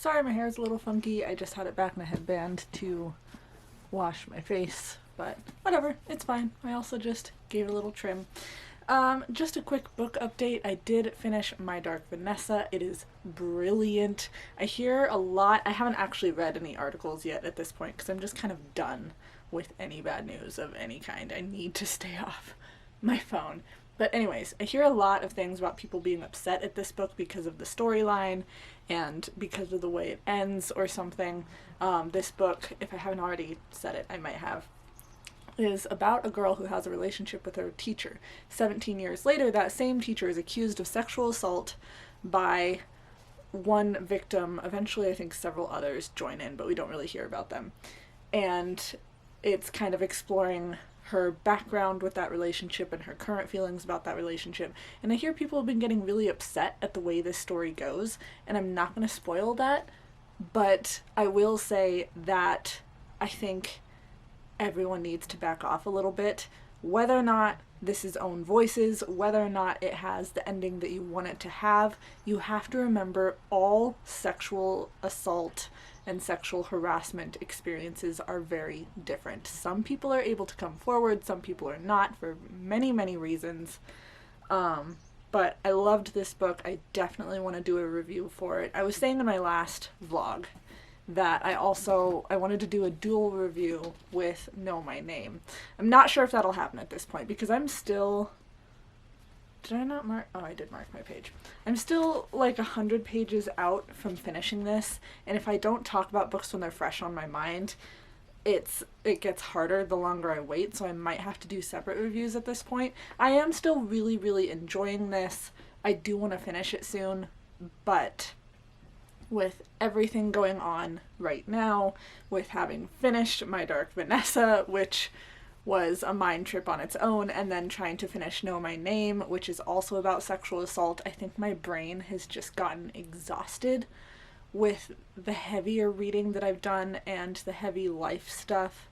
Sorry, my hair's a little funky. I just had it back in a headband to wash my face, but whatever, it's fine. I also just gave it a little trim. Just a quick book update. I did finish My Dark Vanessa. It is brilliant. I hear a lot. I haven't actually read any articles yet at this point because I'm just kind of done with any bad news of any kind. I need to stay off my phone. But anyways, I hear a lot of things about people being upset at this book because of the storyline and because of the way it ends or something. This book, if I haven't already said it, I might have, is about a girl who has a relationship with her teacher. 17 years later, that same teacher is accused of sexual assault by one victim. Eventually, I think several others join in, but we don't really hear about them. And it's kind of exploring her background with that relationship and her current feelings about that relationship. And I hear people have been getting really upset at the way this story goes, and I'm not going to spoil that, but I will say that I think everyone needs to back off a little bit. Whether or not this is own voices, whether or not it has the ending that you want it to have, you have to remember all sexual assault and sexual harassment experiences are very different. Some people are able to come forward, some people are not, for many, many reasons. But I loved this book. I definitely want to do a review for it. I was saying in my last vlog that I wanted to do a dual review with Know My Name. I'm not sure if that'll happen at this point because I'm still... Did I not mark? Oh, I did mark my page. I'm still like 100 pages out from finishing this, and if I don't talk about books when they're fresh on my mind, it gets harder the longer I wait, so I might have to do separate reviews at this point. I am still really, really enjoying this. I do want to finish it soon, but with everything going on right now, with having finished My Dark Vanessa, which was a mind trip on its own, and then trying to finish Know My Name, which is also about sexual assault, I think my brain has just gotten exhausted with the heavier reading that I've done and the heavy life stuff.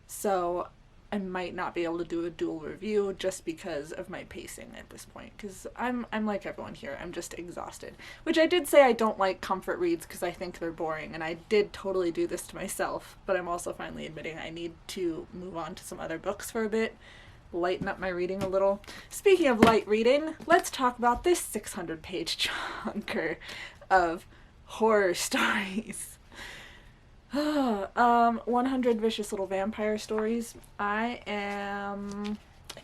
So I might not be able to do a dual review just because of my pacing at this point, because I'm like everyone here, I'm just exhausted. Which I did say I don't like comfort reads because I think they're boring, and I did totally do this to myself, but I'm also finally admitting I need to move on to some other books for a bit, lighten up my reading a little. Speaking of light reading, let's talk about this 600-page chunker of horror stories. 100 Vicious Little Vampire Stories. I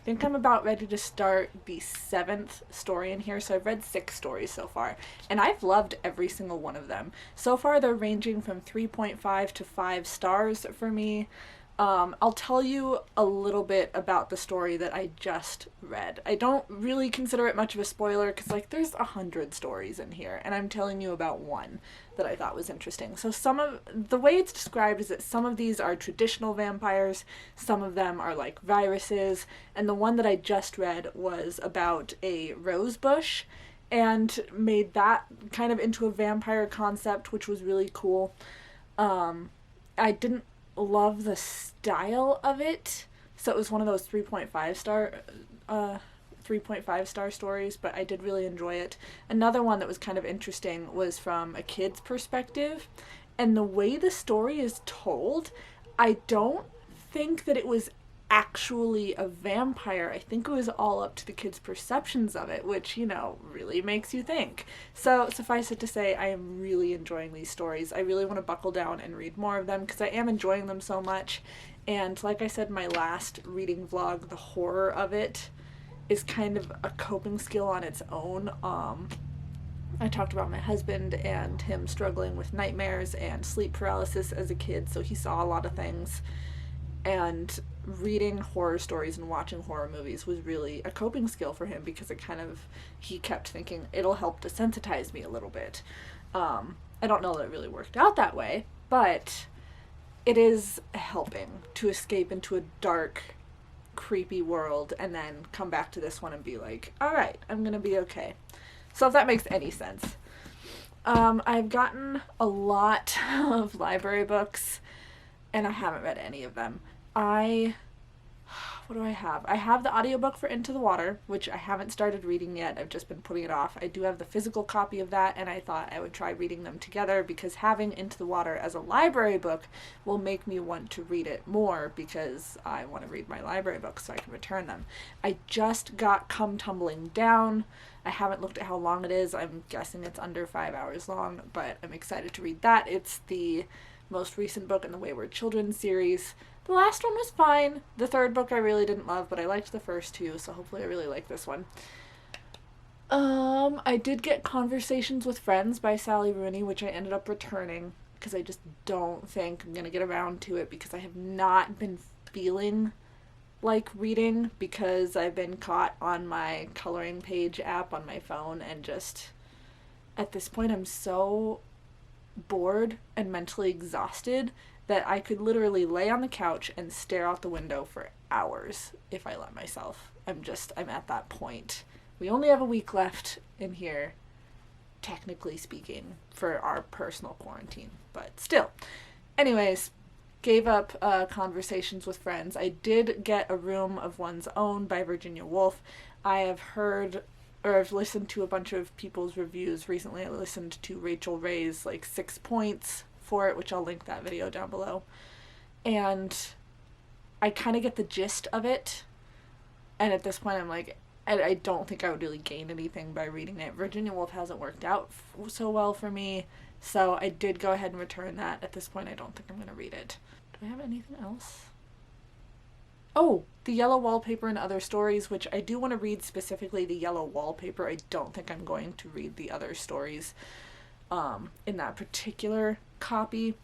think I'm about ready to start the 7th story in here, so I've read 6 stories so far, and I've loved every single one of them. So far they're ranging from 3.5 to 5 stars for me. I'll tell you a little bit about the story that I just read. I don't really consider it much of a spoiler because, like, there's 100 stories in here, and I'm telling you about one that I thought was interesting. So some of the way it's described is that some of these are traditional vampires, some of them are like viruses, and the one that I just read was about a rose bush and made that kind of into a vampire concept, which was really cool. I didn't love the style of it, so it was one of those 3.5 star stories, but I did really enjoy it. Another one that was kind of interesting was from a kid's perspective, and the way the story is told, I don't think that it was actually a vampire. I think it was all up to the kids' perceptions of it, which, you know, really makes you think. So suffice it to say, I am really enjoying these stories. I really want to buckle down and read more of them because I am enjoying them so much. And like I said in my last reading vlog, the horror of it is kind of a coping skill on its own. I talked about my husband and him struggling with nightmares and sleep paralysis as a kid, so he saw a lot of things. And reading horror stories and watching horror movies was really a coping skill for him because he kept thinking it'll help desensitize me a little bit. I don't know that it really worked out that way, but it is helping to escape into a dark, creepy world and then come back to this one and be like, alright, I'm gonna be okay. So if that makes any sense. I've gotten a lot of library books and I haven't read any of them. what do I have? I have the audiobook for Into the Water, which I haven't started reading yet. I've just been putting it off. I do have the physical copy of that, and I thought I would try reading them together because having Into the Water as a library book will make me want to read it more because I want to read my library books so I can return them. I just got Come Tumbling Down. I haven't looked at how long it is. I'm guessing it's under 5 hours long, but I'm excited to read that. It's the most recent book in the Wayward Children series. The last one was fine. The third book I really didn't love, but I liked the first two, so hopefully I really like this one. I did get Conversations with Friends by Sally Rooney, which I ended up returning because I just don't think I'm going to get around to it because I have not been feeling like reading because I've been caught on my coloring page app on my phone, and just at this point I'm so bored and mentally exhausted that I could literally lay on the couch and stare out the window for hours if I let myself. I'm at that point. We only have a week left in here, technically speaking, for our personal quarantine, but still. Anyways, gave up Conversations with Friends. I did get A Room of One's Own by Virginia Woolf. I have heard, or I've listened to a bunch of people's reviews recently. I listened to Rachel Ray's 6 points for it, which I'll link that video down below. And I kind of get the gist of it. And at this point I'm like, I don't think I would really gain anything by reading it. Virginia Woolf hasn't worked out so well for me, so I did go ahead and return that. At this point I don't think I'm going to read it. Do I have anything else? Oh, The Yellow Wallpaper and Other Stories, which I do want to read specifically The Yellow Wallpaper. I don't think I'm going to read the other stories in that particular copy,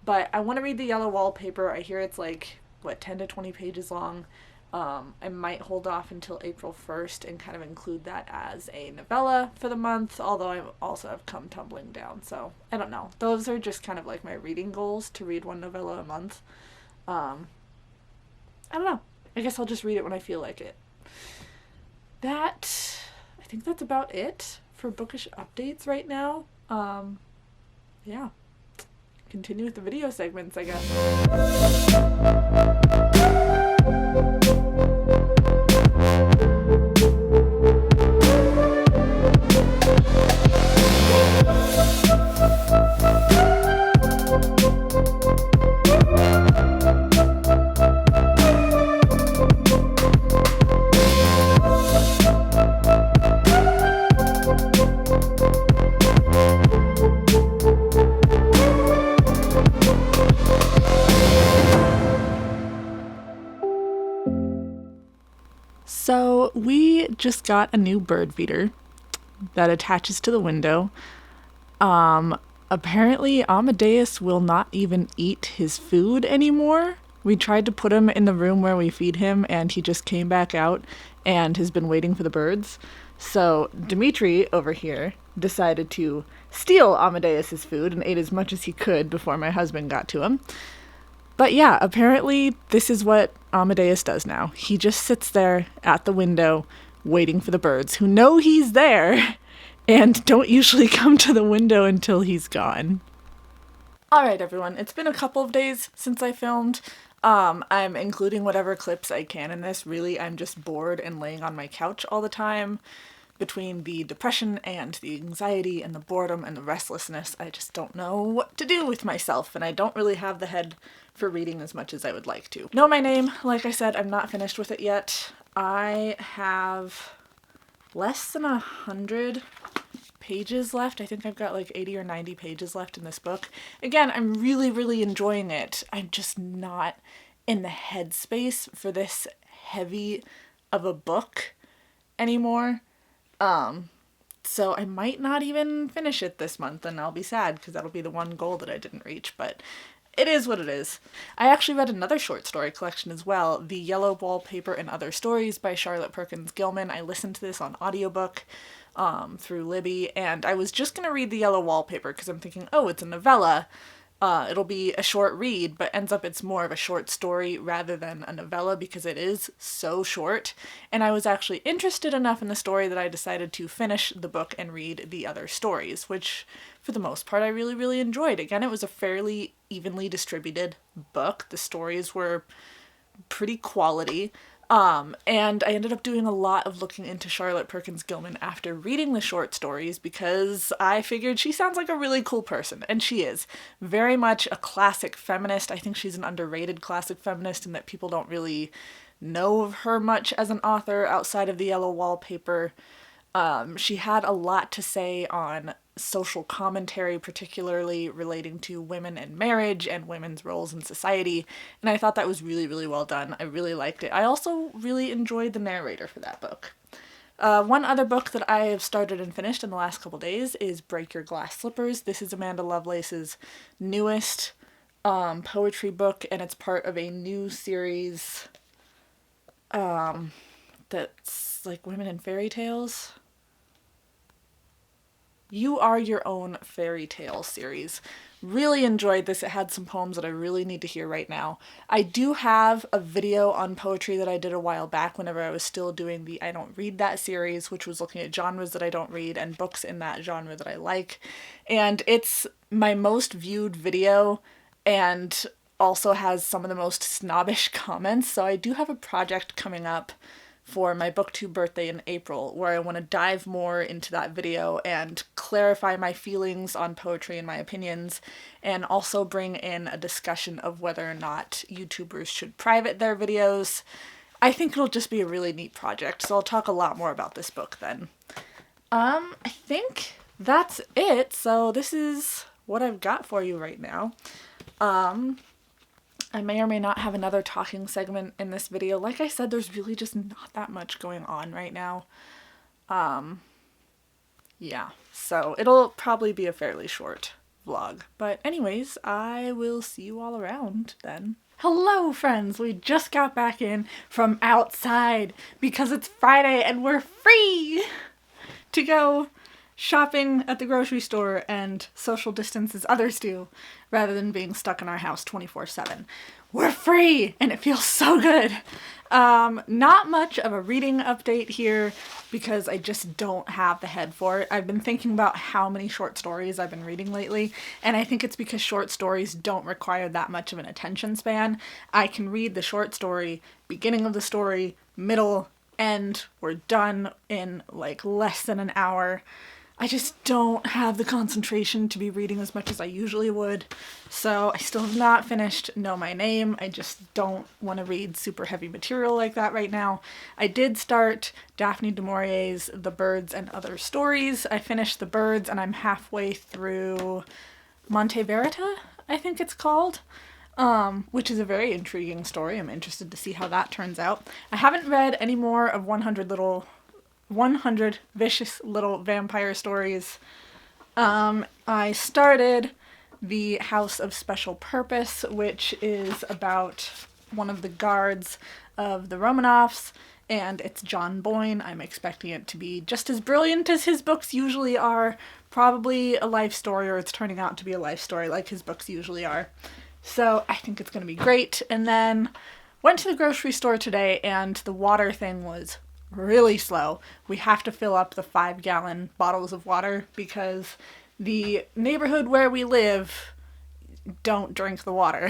but I want to read The Yellow Wallpaper. I hear it's 10 to 20 pages long. I might hold off until April 1st and kind of include that as a novella for the month, although I also have Come Tumbling Down, so I don't know. Those are just kind of my reading goals, to read one novella a month. I don't know. I guess I'll just read it when I feel like it. I think that's about it for bookish updates right now. Yeah. Continue with the video segments, I guess. So we just got a new bird feeder that attaches to the window. Apparently Amadeus will not even eat his food anymore. We tried to put him in the room where we feed him, and he just came back out and has been waiting for the birds. So Dimitri over here decided to steal Amadeus's food and ate as much as he could before my husband got to him. But yeah, apparently this is what Amadeus does now. He just sits there at the window waiting for the birds, who know he's there and don't usually come to the window until he's gone. Alright everyone, it's been a couple of days since I filmed. I'm including whatever clips I can in this. Really, I'm just bored and laying on my couch all the time. Between the depression and the anxiety and the boredom and the restlessness, I just don't know what to do with myself, and I don't really have the head for reading as much as I would like to. Know My Name, like I said, I'm not finished with it yet. I have less than 100 pages left. I think I've got 80 or 90 pages left in this book. Again, I'm really, really enjoying it. I'm just not in the headspace for this heavy of a book anymore. So I might not even finish it this month, and I'll be sad because that'll be the one goal that I didn't reach, but it is what it is. I actually read another short story collection as well, The Yellow Wallpaper and Other Stories by Charlotte Perkins Gilman. I listened to this on audiobook through Libby, and I was just gonna read The Yellow Wallpaper because I'm thinking, oh, it's a novella. It'll be a short read, but ends up it's more of a short story rather than a novella because it is so short. And I was actually interested enough in the story that I decided to finish the book and read the other stories, which for the most part I really, really enjoyed. Again, it was a fairly evenly distributed book. The stories were pretty quality. And I ended up doing a lot of looking into Charlotte Perkins Gilman after reading the short stories because I figured she sounds like a really cool person, and she is. Very much a classic feminist. I think she's an underrated classic feminist in that people don't really know of her much as an author outside of the Yellow Wallpaper. She had a lot to say on social commentary, particularly relating to women and marriage and women's roles in society, and I thought that was really, really well done. I really liked it. I also really enjoyed the narrator for that book. One other book that I have started and finished in the last couple days is Break Your Glass Slippers. This is Amanda Lovelace's newest poetry book, and it's part of a new series that's like Women in Fairy Tales. You Are Your Own Fairy Tale series. Really enjoyed this. It had some poems that I really need to hear right now. I do have a video on poetry that I did a while back whenever I was still doing the I Don't Read That series, which was looking at genres that I don't read and books in that genre that I like. And it's my most viewed video and also has some of the most snobbish comments. So I do have a project coming up for my booktube birthday in April where I want to dive more into that video and clarify my feelings on poetry and my opinions, and also bring in a discussion of whether or not YouTubers should private their videos. I think it'll just be a really neat project, so I'll talk a lot more about this book then. I think that's it, so this is what I've got for you right now. I may or may not have another talking segment in this video. Like I said, there's really just not that much going on right now. Yeah, so it'll probably be a fairly short vlog. But anyways, I will see you all around then. Hello friends, we just got back in from outside because it's Friday and we're free to go shopping at the grocery store and social distance as others do, rather than being stuck in our house 24/7. We're free and it feels so good. Not much of a reading update here because I just don't have the head for it. I've been thinking about how many short stories I've been reading lately, and I think it's because short stories don't require that much of an attention span. I can read the short story, beginning of the story, middle, end, we're done in like less than an hour. I just don't have the concentration to be reading as much as I usually would. So I still have not finished Know My Name. I just don't want to read super heavy material like that right now. I did start Daphne du Maurier's The Birds and Other Stories. I finished The Birds and I'm halfway through Monte Verita, I think it's called. Which is a very intriguing story. I'm interested to see how that turns out. I haven't read any more of 100 Vicious Little Vampire Stories. I started The House of Special Purpose, which is about one of the guards of the Romanovs, and it's John Boyne. I'm expecting it to be just as brilliant as his books usually are. Probably a life story, or it's turning out to be a life story like his books usually are. So I think it's going to be great. And then went to the grocery store today, and the water thing was really slow. We have to fill up the 5-gallon bottles of water because the neighborhood where we live don't drink the water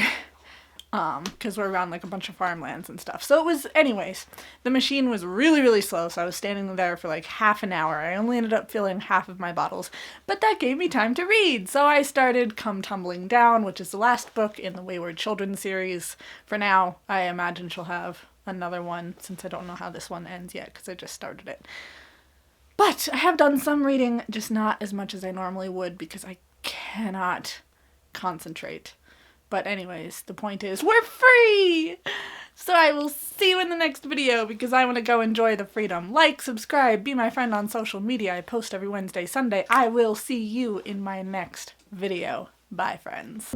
because we're around like a bunch of farmlands and stuff. So it was, anyways, the machine was really, really slow, so I was standing there for like half an hour. I only ended up filling half of my bottles, but that gave me time to read. So I started Come Tumbling Down, which is the last book in the Wayward Children series. For now, I imagine she'll have another one, since I don't know how this one ends yet because I just started it. But I have done some reading, just not as much as I normally would because I cannot concentrate. But anyways, the point is, we're free! So I will see you in the next video because I want to go enjoy the freedom. Like, subscribe, be my friend on social media. I post every Wednesday, Sunday. I will see you in my next video. Bye, friends.